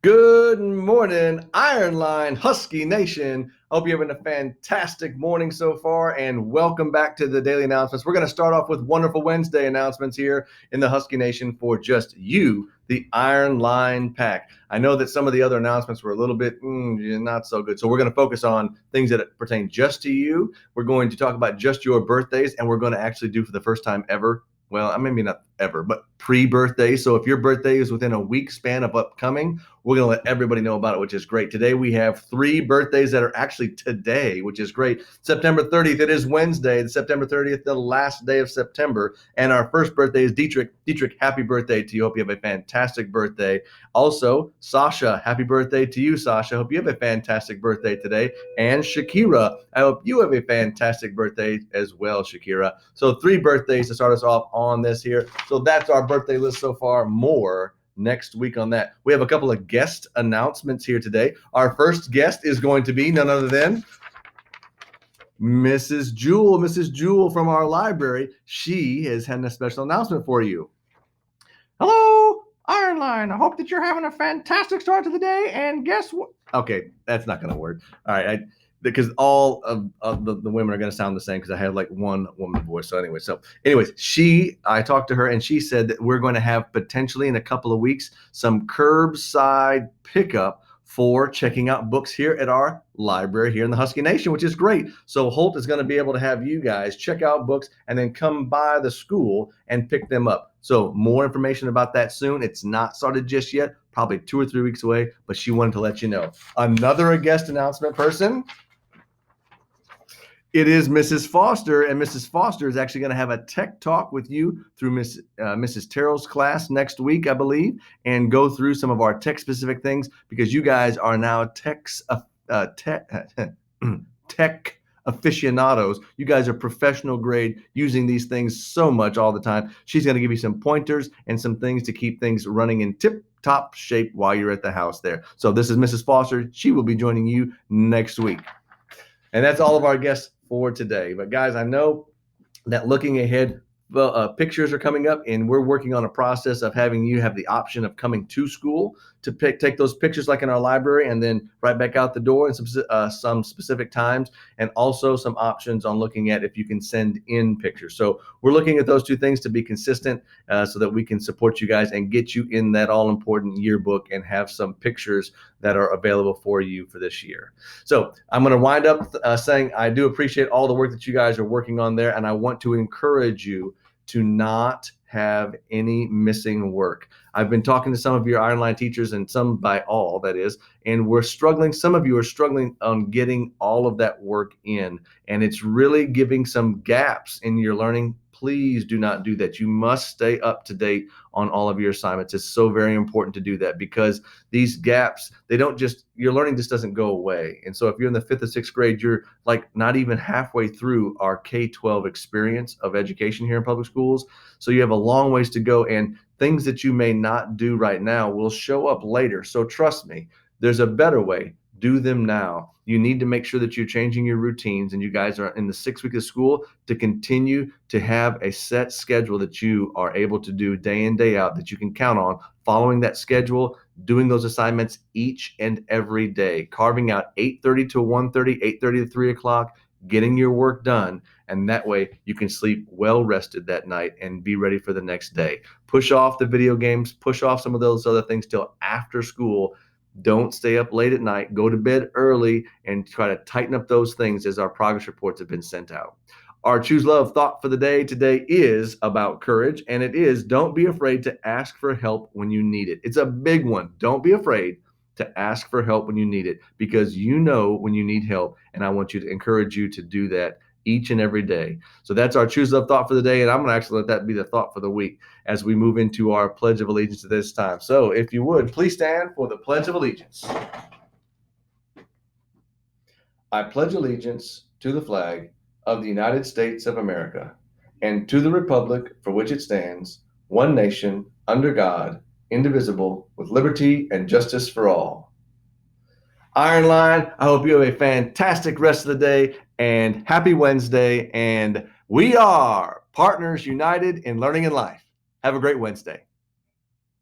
Good morning, Iron Line Husky Nation. Hope you're having a fantastic morning so far, and welcome back to the daily announcements. We're going to start off with wonderful Wednesday announcements here in the Husky Nation for just you, the Iron Line Pack. I know that some of the other announcements were a little bit not so good, so we're going to focus on things that pertain just to you. We're going to talk about just your birthdays, and we're going to actually do for the first time ever, well, maybe not ever, but pre-birthday. So if your birthday is within a week span of upcoming, we're going to let everybody know about it, which is great. Today we have 3 birthdays that are actually today, which is great. September 30th, it is Wednesday, September 30th, the last day of September. And our first birthday is Dietrich. Dietrich, happy birthday to you. Hope you have a fantastic birthday. Also, Sasha, happy birthday to you, Sasha. Hope you have a fantastic birthday today. And Shakira, I hope you have a fantastic birthday as well, Shakira. So 3 birthdays to start us off on this here. So that's our birthday list so far. More next week on that. We have a couple of guest announcements here today. Our first guest is going to be none other than Mrs. Jewel from our library. She has had a special announcement for you. Hello, Iron Line. I hope that you're having a fantastic start to the day. And guess what? Okay, that's not going to work. All right, because all of the women are going to sound the same because I have like one woman voice. So anyways, I talked to her and she said that we're going to have potentially in a couple of weeks some curbside pickup for checking out books here at our library here in the Husky Nation, which is great. So Holt is going to be able to have you guys check out books and then come by the school and pick them up. So more information about that soon. It's not started just yet, probably 2 or 3 weeks away, but she wanted to let you know. Another guest announcement person. It is Mrs. Foster, and Mrs. Foster is actually going to have a tech talk with you through Mrs. Terrell's class next week, I believe, and go through some of our tech-specific things because you guys are now tech aficionados. You guys are professional grade using these things so much all the time. She's going to give you some pointers and some things to keep things running in tip-top shape while you're at the house there. So this is Mrs. Foster. She will be joining you next week. And that's all of our guests for today. But guys, I know that looking ahead, pictures are coming up, and we're working on a process of having you have the option of coming to school to take those pictures like in our library and then right back out the door in some specific times, and also some options on looking at if you can send in pictures. So we're looking at those 2 things to be consistent so that we can support you guys and get you in that all-important yearbook and have some pictures that are available for you for this year. So I'm going to wind up saying I do appreciate all the work that you guys are working on there, and I want to encourage you to not have any missing work. I've been talking to some of your Iron Line teachers, and some by all, that is, and we're struggling. Some of you are struggling on getting all of that work in, and it's really giving some gaps in your learning. Please do not do that. You must stay up to date on all of your assignments. It's so very important to do that because these gaps, your learning just doesn't go away. And so if you're in the 5th or 6th grade, you're like not even halfway through our K-12 experience of education here in public schools. So you have a long ways to go, and things that you may not do right now will show up later. So trust me, there's a better way. Do them now. You need to make sure that you're changing your routines, and you guys are in the 6th week of school to continue to have a set schedule that you are able to do day in, day out, that you can count on, following that schedule, doing those assignments each and every day, carving out 8:30 to 1:30, 8:30 to 3 o'clock, getting your work done, and that way you can sleep well rested that night and be ready for the next day. Push off the video games, push off some of those other things till after school. Don't stay up late at night. Go to bed early and try to tighten up those things as our progress reports have been sent out. Our Choose Love thought for the day today is about courage, and it is don't be afraid to ask for help when you need it. It's a big one. Don't be afraid to ask for help when you need it, because you know when you need help, and I want you to encourage you to do that each and every day. So that's our Choose Love thought for the day, and I'm going to actually let that be the thought for the week as we move into our Pledge of Allegiance at this time. So if you would, please stand for the Pledge of Allegiance. I pledge allegiance to the flag of the United States of America and to the republic for which it stands, one nation, under God, indivisible, with liberty and justice for all. Iron Line, I hope you have a fantastic rest of the day and happy Wednesday. And we are Partners United in Learning and Life. Have a great Wednesday.